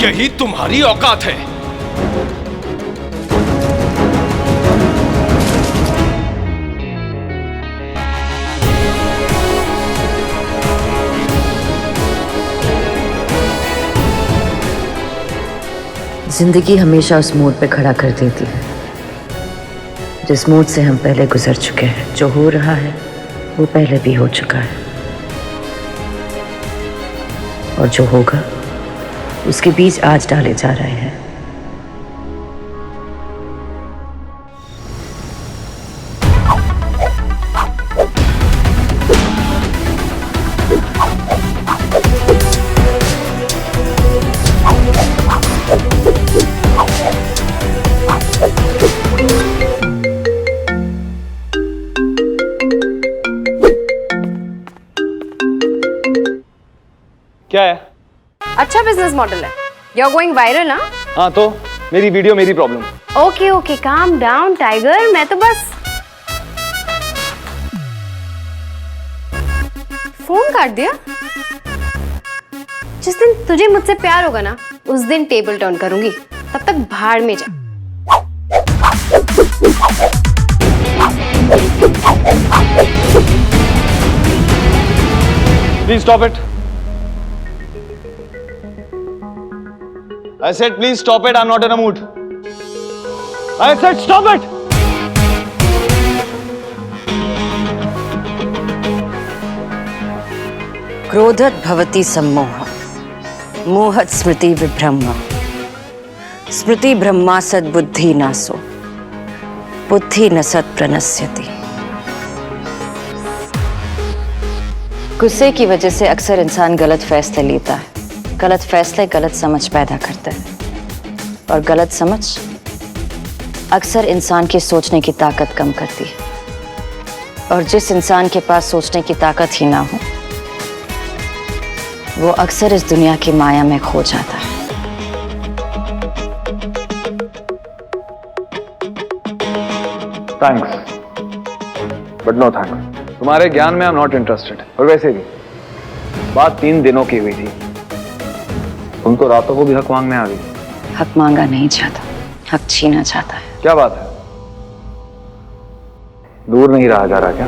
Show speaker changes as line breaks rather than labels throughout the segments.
यही तुम्हारी औकात है।
जिंदगी हमेशा उस मोड़ पे खड़ा कर देती है जिस मोड़ से हम पहले गुजर चुके हैं। जो हो रहा है वो पहले भी हो चुका है, और जो होगा उसके बीज आज डाले जा रहे हैं।
क्या है?
अच्छा बिजनेस मॉडल है। यू आर गोइंग वायरल ना?
हाँ तो मेरी वीडियो मेरी problem.
Okay okay, calm down tiger. मैं तो बस फोन काट दिया। जिस दिन तुझे मुझसे प्यार होगा ना, उस दिन टेबल टर्न करूंगी। तब तक भाड़ में जा।
Please stop it. I said please stop it. I'm not in a mood. I said stop it.
क्रोधत भवति सम्मोह, मोहत स्मृति विभ्रम, स्मृति ब्रह्मा सद्बुद्धि नासो, बुद्धि न सत् प्रणश्यति। गुस्से की वजह से अक्सर इंसान गलत फैसले लेता है। गलत फैसले गलत समझ पैदा करते हैं, और गलत समझ अक्सर इंसान की सोचने की ताकत कम करती है। और जिस इंसान के पास सोचने की ताकत ही ना हो, वो अक्सर इस दुनिया की माया में खो जाता है।
Thanks but no thanks. तुम्हारे ज्ञान में आई एम नॉट इंटरेस्टेड। और वैसे भी बात 3 दिनों की हुई थी। तुम तो रातों को भी हक मांगने आ गई।
हक मांगा नहीं चाहता, हक छीना चाहता है।
क्या बात है? दूर नहीं रहा जा रहा क्या?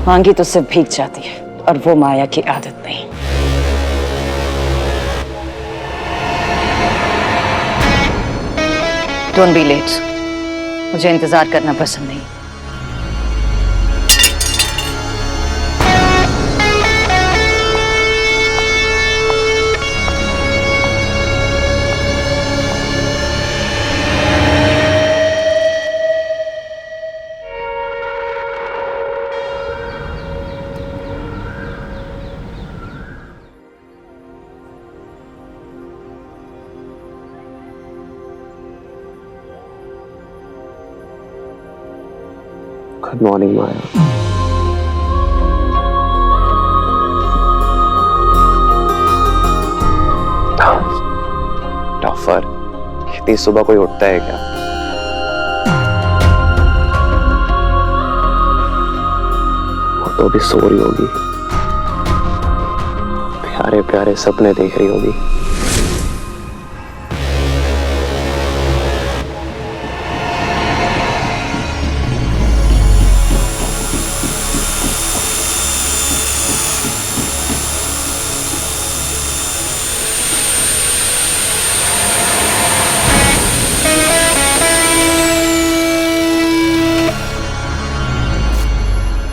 मांगी तो सिर्फ भीग जाती है, और वो माया की आदत नहीं। Don't be late. मुझे इंतजार करना पसंद नहीं।
गुड मॉर्निंग माया। टफर, इतनी सुबह कोई उठता है क्या? वो तो अभी सो रही होगी, प्यारे प्यारे सपने देख रही होगी।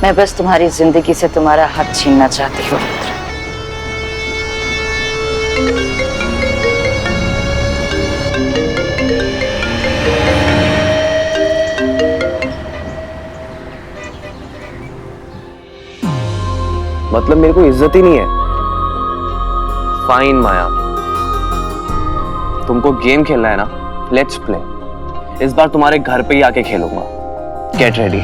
मैं बस तुम्हारी जिंदगी से तुम्हारा हक छीनना चाहती हूँ।
मतलब मेरे को इज्जत ही नहीं है। फाइन माया, तुमको गेम खेलना है ना, लेट्स प्ले। इस बार तुम्हारे घर पे ही आके खेलूंगा। Get ready.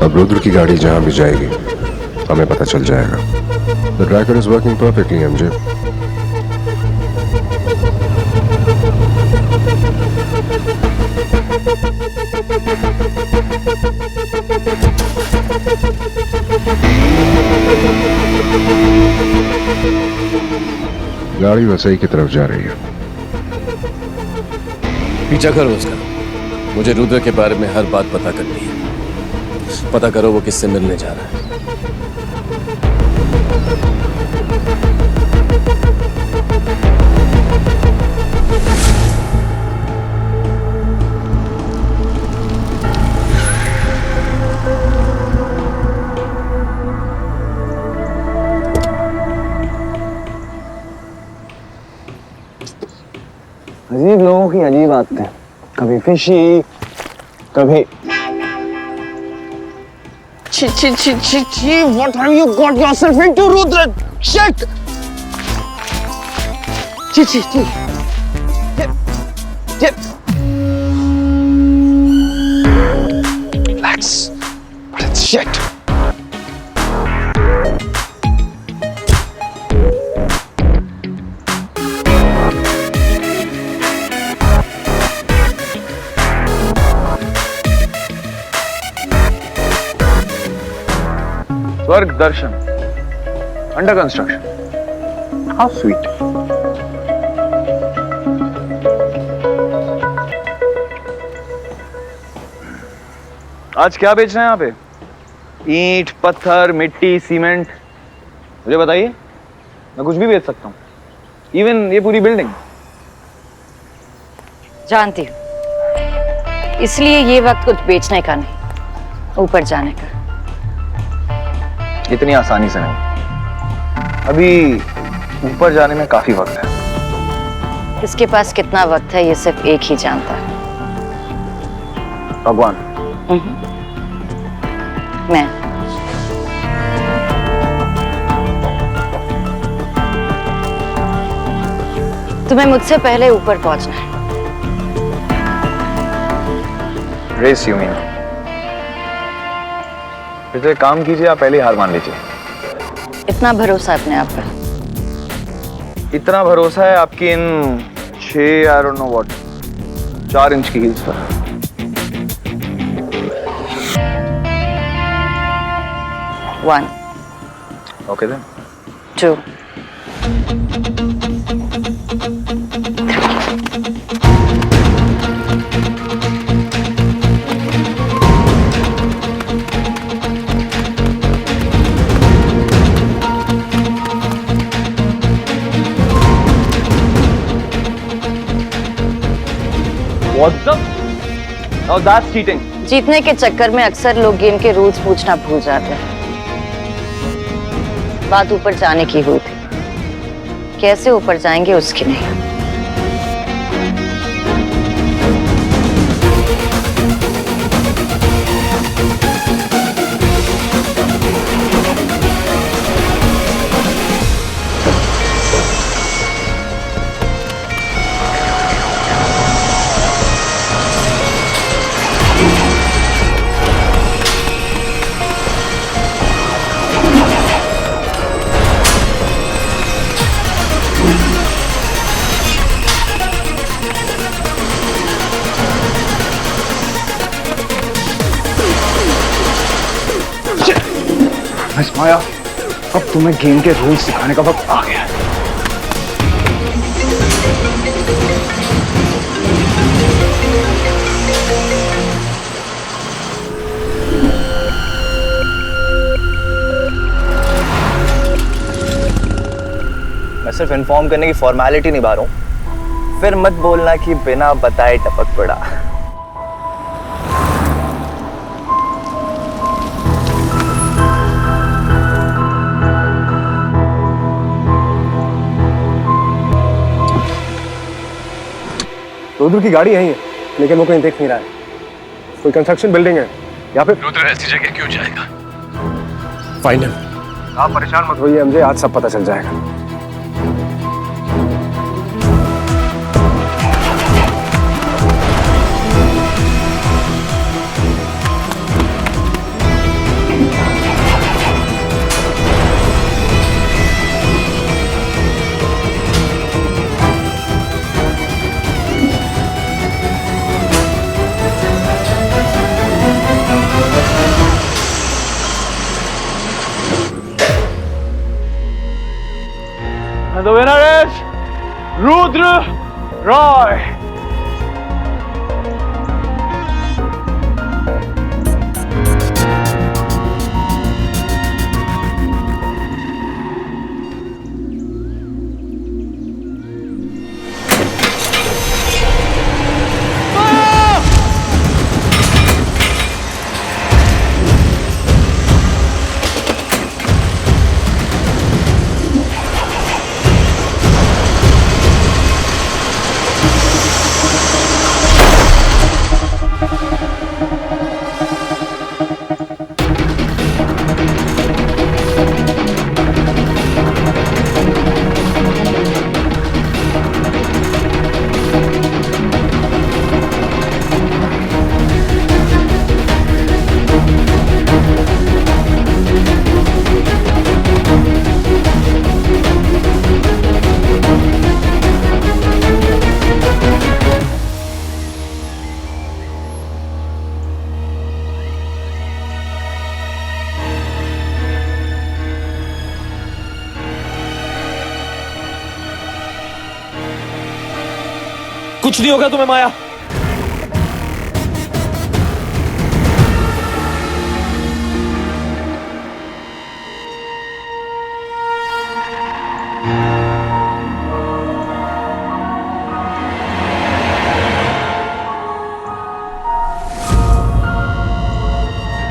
अब रुद्र की गाड़ी जहां भी जाएगी हमें पता चल जाएगा। The tracker is working perfectly MJ. गाड़ी वसई की तरफ जा रही है।
पीछा करो उसका। मुझे रुद्र के बारे में हर बात पता करनी है। पता करो वो किससे मिलने जा रहा है।
अजीब लोगों की अजीब आदतें, कभी फिशी, कभी What have you got yourself into, Rudra? Shit! Relax, but it's shit. स्वर्ग दर्शन अंडर कंस्ट्रक्शन। How sweet. आज क्या बेच रहे हैं यहाँ पे? ईंट, पत्थर, मिट्टी, सीमेंट? मुझे बताइए, मैं कुछ भी बेच सकता हूँ, इवन ये पूरी बिल्डिंग।
जानती हूँ, इसलिए ये वक्त कुछ बेचने का नहीं, ऊपर जाने का।
इतनी आसानी से नहीं, अभी ऊपर जाने में काफी वक्त है।
किसके पास कितना वक्त है ये सिर्फ एक ही जानता है।
भगवान।
मैं। तुम्हें मुझसे पहले ऊपर पहुंचना है।
Race you mean? फिर तो एक काम कीजिए, आप पहले हार मान लीजिए।
इतना भरोसा अपने आप पर?
इतना भरोसा है आपकी इन 6 I don't know what 4 inch की हील्स पर।
One.
Okay then.
2.
What's up? Now that's cheating.
जीतने के चक्कर में अक्सर लोग गेम के रूल्स पूछना भूल जाते हैं। बात ऊपर जाने की हुई थी, कैसे ऊपर जाएंगे उसकी नहीं।
बस माया, अब तुम्हें गेम के रूल्स सिखाने का वक्त आ गया है।
मैं सिर्फ इन्फॉर्म करने की फॉर्मेलिटी निभा रहा हूं, फिर मत बोलना कि बिना बताए टपक पड़ा।
रुद्र की गाड़ी यही है, लेकिन वो कहीं देख नहीं रहा है। कोई कंस्ट्रक्शन बिल्डिंग है या फिर
रुद्र ऐसी जगह क्यों जाएगा?
फाइनल। आप परेशान मत होइए, मुझे आज सब पता चल जाएगा।
And the winner is Rudra Roy.
कुछ नहीं होगा तुम्हें माया।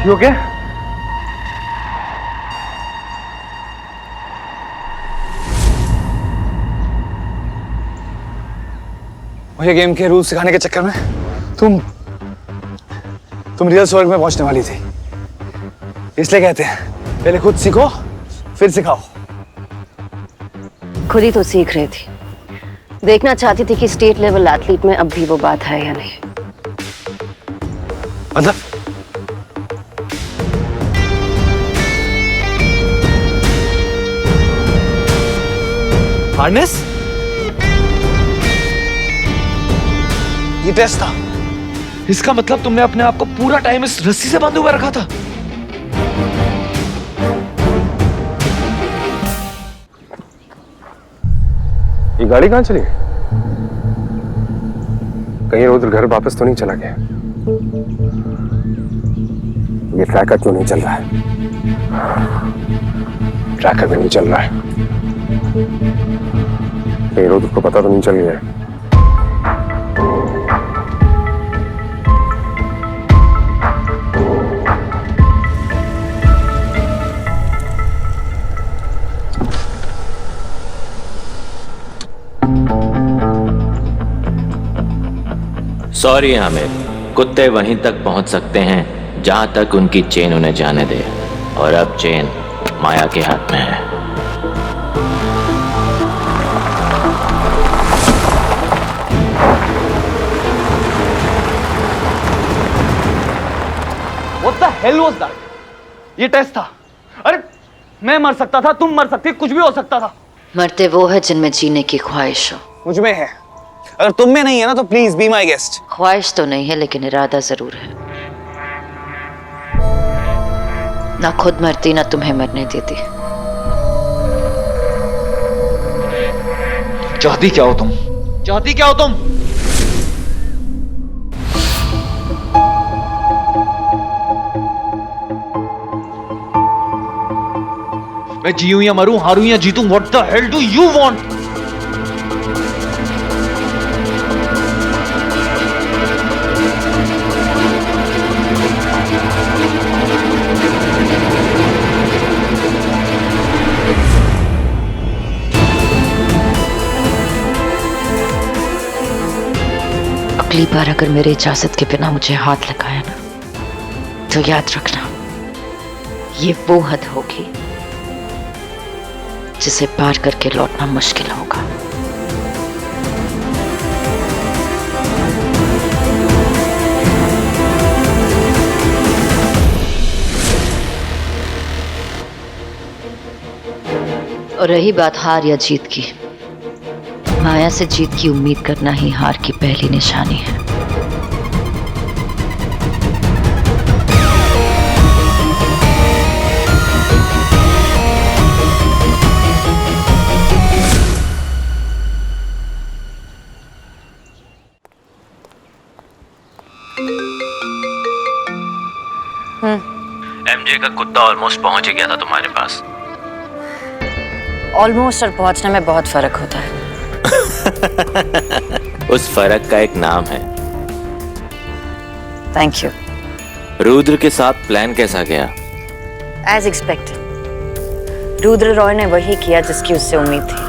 You okay?
मुझे गेम के रूल सिखाने के चक्कर में तुम रियल स्वर्ग में पहुंचने वाली थी। इसलिए कहते हैं पहले खुद सीखो फिर सिखाओ।
खुद ही तो सीख रही थी, देखना चाहती थी कि स्टेट लेवल एथलीट में अब भी वो बात है या नहीं।
मतलब
हार्नेस?
ये टेस्ट था।
इसका मतलब तुमने अपने आप को पूरा टाइम इस रस्सी से बांधे हुए रखा था।
ये गाड़ी कहाँ चली? कहीं उधर घर वापस तो नहीं चला गया? ये ट्रैकर क्यों नहीं चल रहा है? ट्रैकर भी नहीं चल रहा है। कहीं उधर को पता तो नहीं चल गया?
सॉरी आमिर, कुत्ते वहीं तक पहुंच सकते हैं जहां तक उनकी चेन उन्हें जाने दे, और अब चेन माया के हाथ में है।
What the hell was that? ये टेस्ट था। अरे मैं मर सकता था, तुम मर सकती, कुछ भी हो सकता था।
मरते वो है जिनमें जीने की ख्वाहिश हो।
मुझ में है, अगर तुम में नहीं है ना तो प्लीज बी माई गेस्ट।
ख्वाहिश तो नहीं है लेकिन इरादा जरूर है। ना खुद मरती ना तुम्हें मरने देती।
चाहती क्या हो तुम? चाहती क्या हो तुम? मैं जीऊं या मरूं, हारूं या जीतूं, what the hell do you want?
अगली बार अगर मेरी इजाजत के बिना मुझे हाथ लगाया ना, तो याद रखना ये वो हद होगी जिसे पार करके लौटना मुश्किल होगा। और रही बात हार या जीत की, माया से जीत की उम्मीद करना ही हार की पहली निशानी है।
एमजे का कुत्ता ऑलमोस्ट पहुंच ही गया था तुम्हारे पास।
ऑलमोस्ट और पहुंचने में बहुत फर्क होता है।
उस फर्क का एक नाम है।
Thank you.
रुद्र के साथ प्लान कैसा गया?
एज एक्सपेक्टेड, रुद्र रॉय ने वही किया जिसकी उससे उम्मीद थी।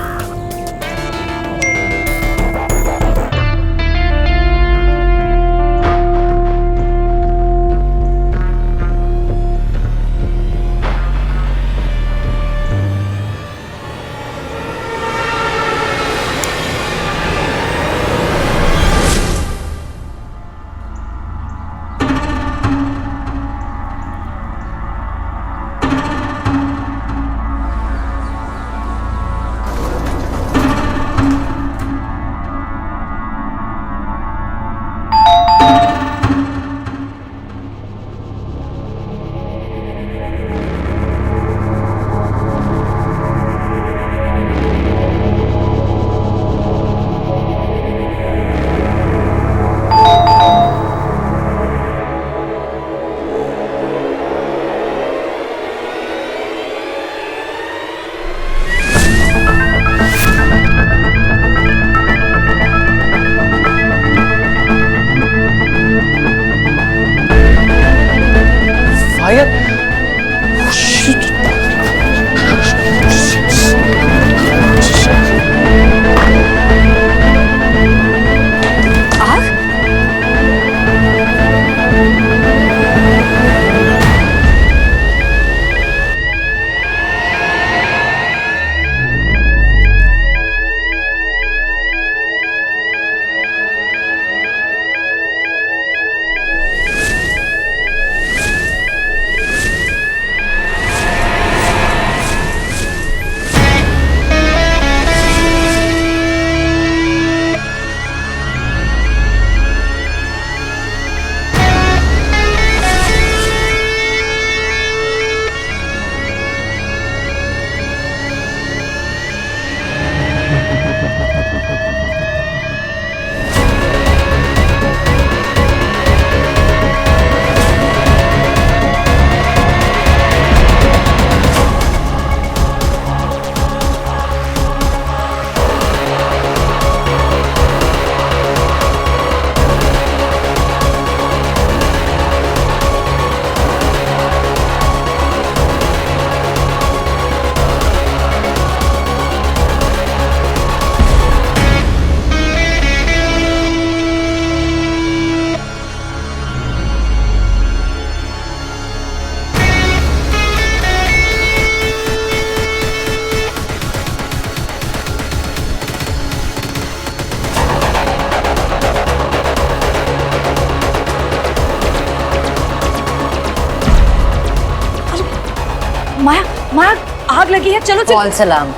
माया, माया, आग लगी है, चलो चलो। फॉल सलाम,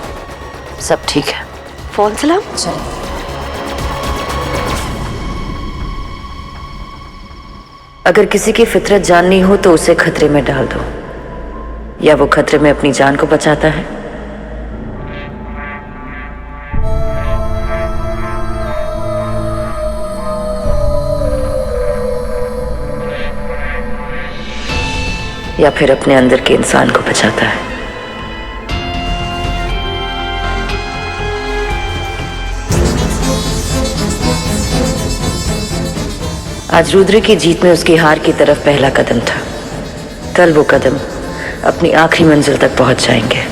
सब ठीक है। फॉल सलाम, चलो। अगर किसी की फितरत जाननी हो तो उसे खतरे में डाल दो, या वो खतरे में अपनी जान को बचाता है, या फिर अपने अंदर के इंसान को बचाता है। आज रुद्र की जीत में उसकी हार की तरफ पहला कदम था। कल वो कदम अपनी आखिरी मंजिल तक पहुंच जाएंगे।